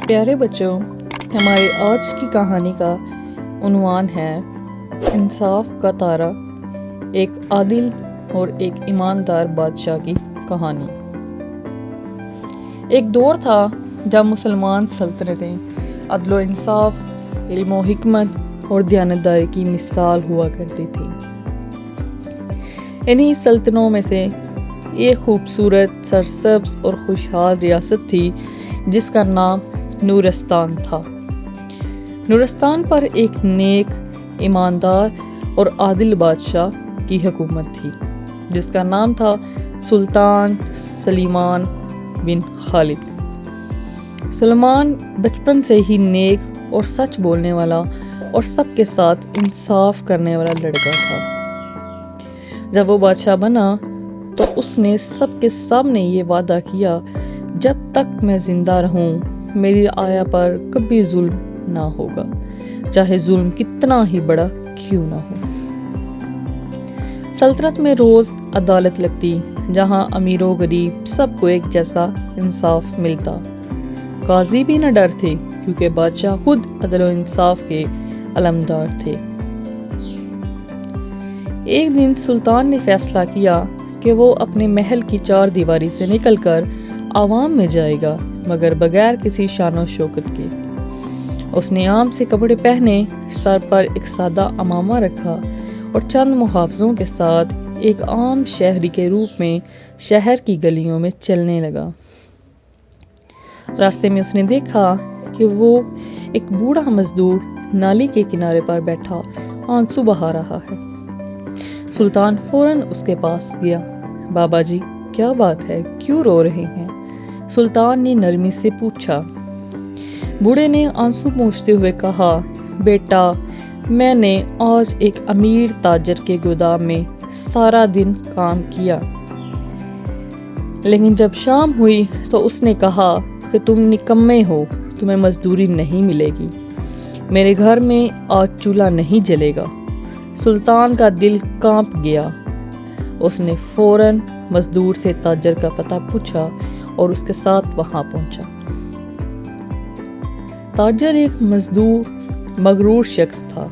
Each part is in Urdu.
پیارے بچوں، ہماری آج کی کہانی کا عنوان ہے انصاف کا تارا، ایک عادل اور ایک ایماندار بادشاہ کی کہانی۔ ایک دور تھا جب مسلمان سلطنتیں عدل و انصاف، علم و حکمت اور دیانتداری کی مثال ہوا کرتی تھیں۔ انہی سلطنتوں میں سے ایک خوبصورت، سرسبز اور خوشحال ریاست تھی جس کا نام نورستان تھا۔ نورستان پر ایک نیک، ایماندار اور عادل بادشاہ کی حکومت تھی جس کا نام تھا سلطان سلیمان بن خالد۔ سلیمان بچپن سے ہی نیک اور سچ بولنے والا اور سب کے ساتھ انصاف کرنے والا لڑکا تھا۔ جب وہ بادشاہ بنا تو اس نے سب کے سامنے یہ وعدہ کیا، جب تک میں زندہ رہوں میری آیا پر کبھی ظلم نہ ہوگا، چاہے ظلم کتنا ہی بڑا کیوں نہ ہو۔ سلطنت میں روز عدالت لگتی، جہاں امیر و غریب سب کو ایک جیسا انصاف ملتا۔ قاضی بھی نہ ڈر تھے کیونکہ بادشاہ خود عدل و انصاف کے علمدار تھے۔ ایک دن سلطان نے فیصلہ کیا کہ وہ اپنے محل کی چار دیواری سے نکل کر عوام میں جائے گا، مگر بغیر کسی شان و شوکت کے۔ اس نے عام سے کپڑے پہنے، سر پر ایک سادہ عمامہ رکھا اور چند محافظوں کے ساتھ ایک عام شہری کے روپ میں شہر کی گلیوں میں چلنے لگا۔ راستے میں اس نے دیکھا کہ وہ ایک بوڑھا مزدور نالی کے کنارے پر بیٹھا آنسو بہا رہا ہے۔ سلطان فوراً اس کے پاس گیا۔ بابا جی، کیا بات ہے، کیوں رو رہے ہیں؟ سلطان نے نرمی سے پوچھا۔ بوڑھے نے آنسو پوچھتے ہوئے کہا، بیٹا، میں نے آج ایک امیر تاجر کے گودام میں سارا دن کام کیا، لیکن جب شام ہوئی تو اس نے کہا کہ تم نکمے ہو، تمہیں مزدوری نہیں ملے گی، میرے گھر میں آج چولہا نہیں جلے گا۔ سلطان کا دل کانپ گیا۔ اس نے فوراً مزدور سے تاجر کا پتہ پوچھا اور اس کے ساتھ وہاں پہنچا۔ تاجر ایک مغرور شخص تھا۔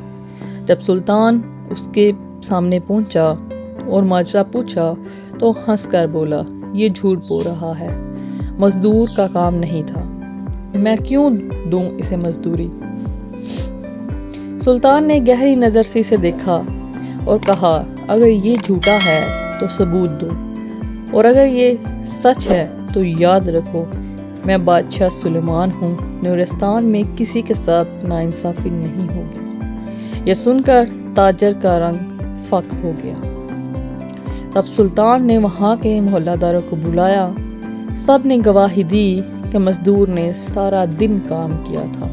جب سلطان اس کے سامنے پہنچا اور ماجرا پوچھا تو ہنس کر بولا، یہ جھوٹ بول رہا ہے، مزدور کا کام نہیں تھا، میں کیوں دوں اسے مزدوری؟ سلطان نے گہری نظر سے اسے دیکھا اور کہا، اگر یہ جھوٹا ہے تو ثبوت دو، اور اگر یہ سچ ہے تو یاد رکھو میں بادشاہ سلیمان ہوں، نورستان میں کسی کے ساتھ ناانصافی نہیں ہوگی۔ یہ سن کر تاجر کا رنگ فاق ہو گیا۔ تب سلطان نے وہاں کے محلہ داروں کو بلایا۔ سب نے گواہی دی کہ مزدور نے سارا دن کام کیا تھا۔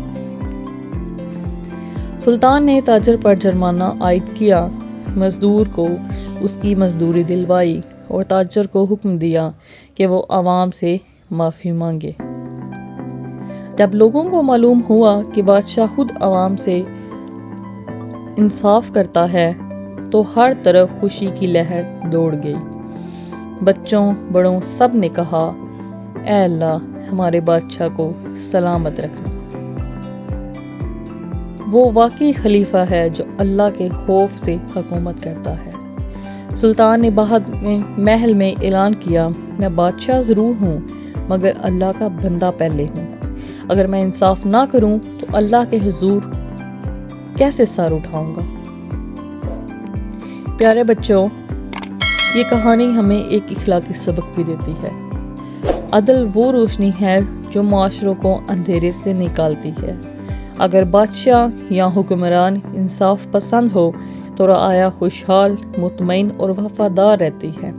سلطان نے تاجر پر جرمانہ عائد کیا، مزدور کو اس کی مزدوری دلوائی اور تاجر کو حکم دیا کہ وہ عوام سے معافی مانگے۔ جب لوگوں کو معلوم ہوا کہ بادشاہ خود عوام سے انصاف کرتا ہے تو ہر طرف خوشی کی لہر دوڑ گئی۔ بچوں بڑوں سب نے کہا، اے اللہ، ہمارے بادشاہ کو سلامت رکھنا۔ وہ واقعی خلیفہ ہے جو اللہ کے خوف سے حکومت کرتا ہے۔ سلطان نے بعد میں محل میں اعلان کیا، میں بادشاہ ضرور ہوں مگر اللہ کا بندہ پہلے ہوں۔ اگر میں انصاف نہ کروں تو اللہ کے حضور کیسے سر اٹھاؤں گا؟ پیارے بچوں، یہ کہانی ہمیں ایک اخلاقی سبق بھی دیتی ہے۔ عدل وہ روشنی ہے جو معاشروں کو اندھیرے سے نکالتی ہے۔ اگر بادشاہ یا حکمران انصاف پسند ہو تو رعایا خوشحال، مطمئن اور وفادار رہتی ہے۔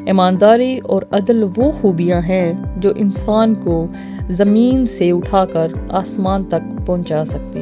ایمانداری اور عدل وہ خوبیاں ہیں جو انسان کو زمین سے اٹھا کر آسمان تک پہنچا سکتی